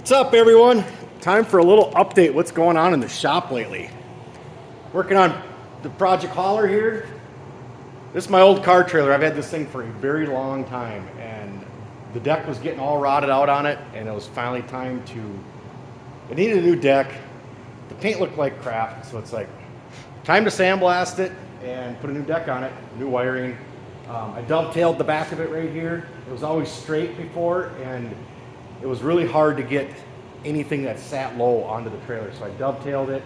What's up, everyone? Time for a little update. What's going on in the shop lately? Working on the Project Hauler here. This is my old car trailer. I've had this thing for a very long time, and the deck was getting all rotted out on it, and it was finally time to. It needed a new deck. The paint looked like crap, so it's like time to sandblast it and put a new deck on it, new wiring. I dovetailed the back of it right here. It was always straight before, and it was really hard to get anything that sat low onto the trailer, so I dovetailed it.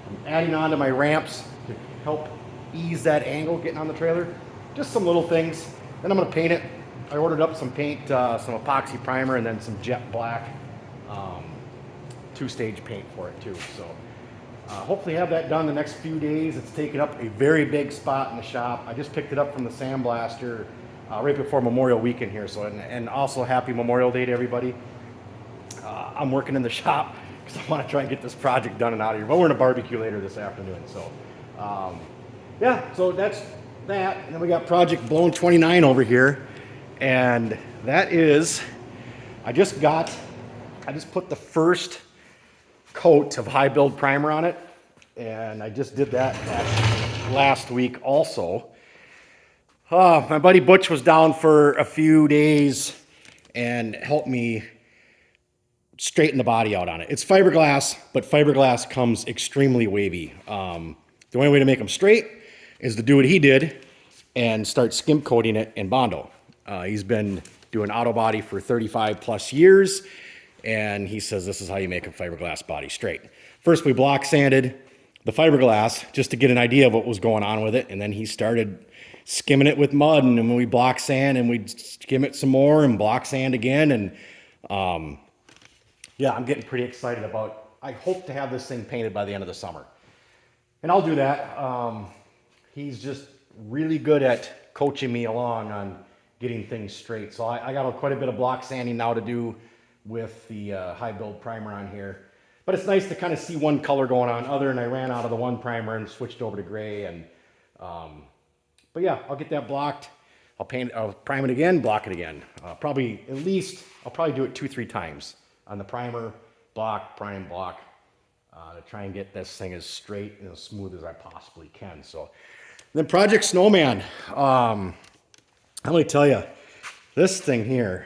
I'm adding on to my ramps to help ease that angle getting on the trailer. Just some little things. Then I'm gonna paint it. I ordered up some paint, some epoxy primer, and then some jet black two-stage paint for it too. So hopefully have that done the next few days. It's taken up a very big spot in the shop. I just picked it up from the sandblaster right before Memorial Weekend here. So and also happy Memorial Day to everybody. I'm working in the shop because I want to try and get this project done and out of here. But we're in a barbecue later this afternoon. So yeah, so that's that. And then we got Project Blown 29 over here. And that is, I just put the first coat of high build primer on it. And I just did that last week also. My buddy Butch was down for a few days and helped me straighten the body out on it. It's fiberglass, but fiberglass comes extremely wavy. The only way to make them straight is to do what he did and start skim coating it in Bondo. He's been doing auto body for 35 plus years, and he says this is how you make a fiberglass body straight. First, we block sanded the fiberglass just to get an idea of what was going on with it, and then he started skimming it with mud, and then we block sand and we'd skim it some more and block sand again, and yeah, I'm getting pretty excited about, I hope to have this thing painted by the end of the summer. And I'll do that. He's just really good at coaching me along on getting things straight. So I got quite a bit of block sanding now to do with the high build primer on here. But it's nice to kind of see one color going on other than I ran out of the one primer and switched over to gray. And but yeah, I'll get that blocked. I'll prime it again, block it again. I'll probably do it 2-3 times. On the primer, block, prime, block, to try and get this thing as straight and as smooth as I possibly can. So then Project Snowman, let me tell you, this thing here,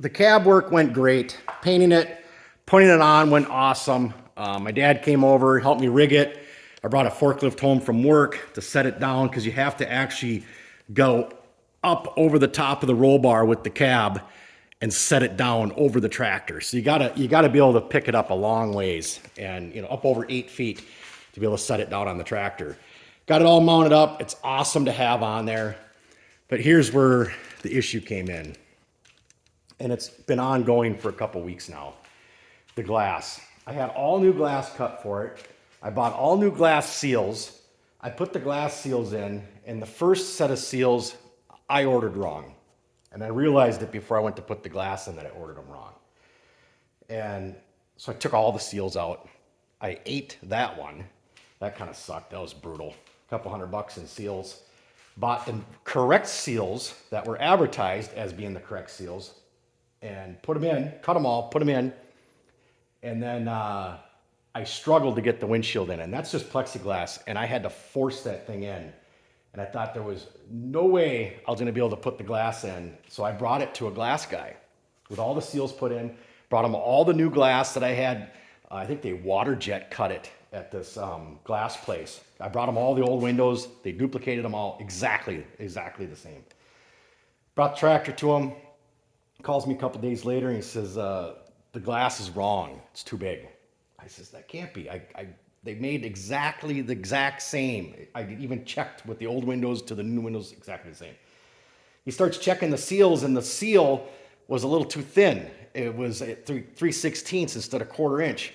the cab work went great. Painting it, putting it on went awesome. My dad came over, helped me rig it. I brought a forklift home from work to set it down because you have to actually go up over the top of the roll bar with the cab and set it down over the tractor. So you gotta be able to pick it up a long ways and up over 8 feet to be able to set it down on the tractor. Got it all mounted up. It's awesome to have on there. But here's where the issue came in. And it's been ongoing for a couple weeks now. The glass. I had all new glass cut for it. I bought all new glass seals. I put the glass seals in, and the first set of seals I ordered wrong. And I realized it before I went to put the glass in that I ordered them wrong. And so I took all the seals out. I ate that one. That kind of sucked. That was brutal. A couple $100 in seals. Bought the correct seals that were advertised as being the correct seals and put them in, cut them all, put them in. And then I struggled to get the windshield in. And that's just plexiglass. And I had to force that thing in. And I thought there was no way I was going to be able to put the glass in. So I brought it to a glass guy with all the seals put in, brought him all the new glass that I had. I think they water jet cut it at this glass place. I brought them all the old windows. They duplicated them all exactly the same. Brought the tractor to him. Calls me a couple days later and he says, the glass is wrong. It's too big. I says, that can't be. They made exactly the exact same. I even checked with the old windows to the new windows, exactly the same. He starts checking the seals, and the seal was a little too thin. It was at 3/16 instead of 1/4 inch.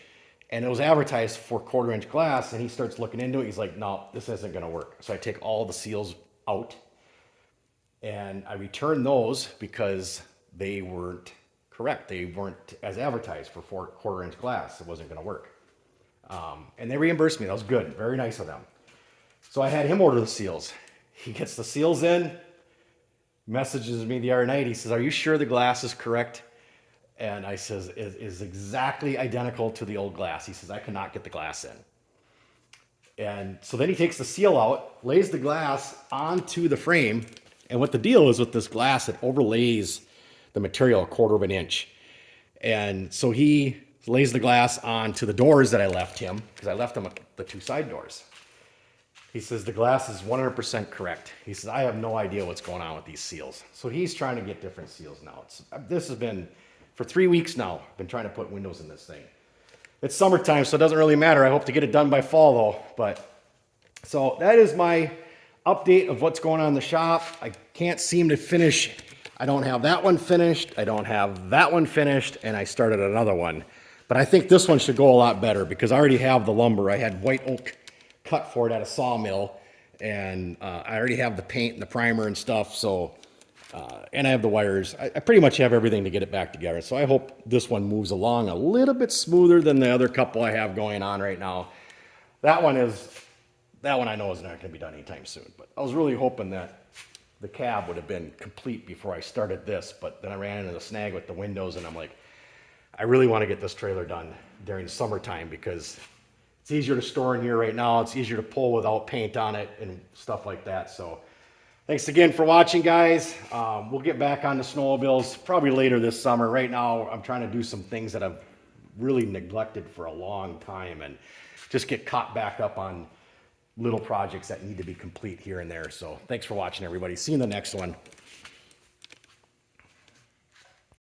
And it was advertised for 1/4 inch glass, and he starts looking into it. He's like, no, this isn't gonna work. So I take all the seals out, and I return those because they weren't correct. They weren't as advertised for 1/4 inch glass. It wasn't gonna work. And they reimbursed me. That was good. Very nice of them. So I had him order the seals. He gets the seals in, messages me the other night. He says, are you sure the glass is correct? And I says, is exactly identical to the old glass. He says, I cannot get the glass in. And so then he takes the seal out, lays the glass onto the frame. And what the deal is with this glass, it overlays the material 1/4 of an inch. And so he lays the glass onto the doors that I left him, because I left him the 2 side doors. He says, the glass is 100% correct. He says, I have no idea what's going on with these seals. So he's trying to get different seals now. This has been, for 3 weeks now, I've been trying to put windows in this thing. It's summertime, so it doesn't really matter. I hope to get it done by fall though. But so that is my update of what's going on in the shop. I can't seem to finish. I don't have that one finished. I don't have that one finished, and I started another one. But I think this one should go a lot better because I already have the lumber. I had white oak cut for it at a sawmill, and I already have the paint and the primer and stuff. So, and I have the wires. I pretty much have everything to get it back together. So I hope this one moves along a little bit smoother than the other couple I have going on right now. That one I know is not going to be done anytime soon. But I was really hoping that the cab would have been complete before I started this. But then I ran into the snag with the windows, and I'm like, I really want to get this trailer done during the summertime because it's easier to store in here right now. It's easier to pull without paint on it and stuff like that. So thanks again for watching, guys. We'll get back on the snowmobiles probably later this summer. Right now, I'm trying to do some things that I've really neglected for a long time and just get caught back up on little projects that need to be complete here and there. So thanks for watching, everybody. See you in the next one.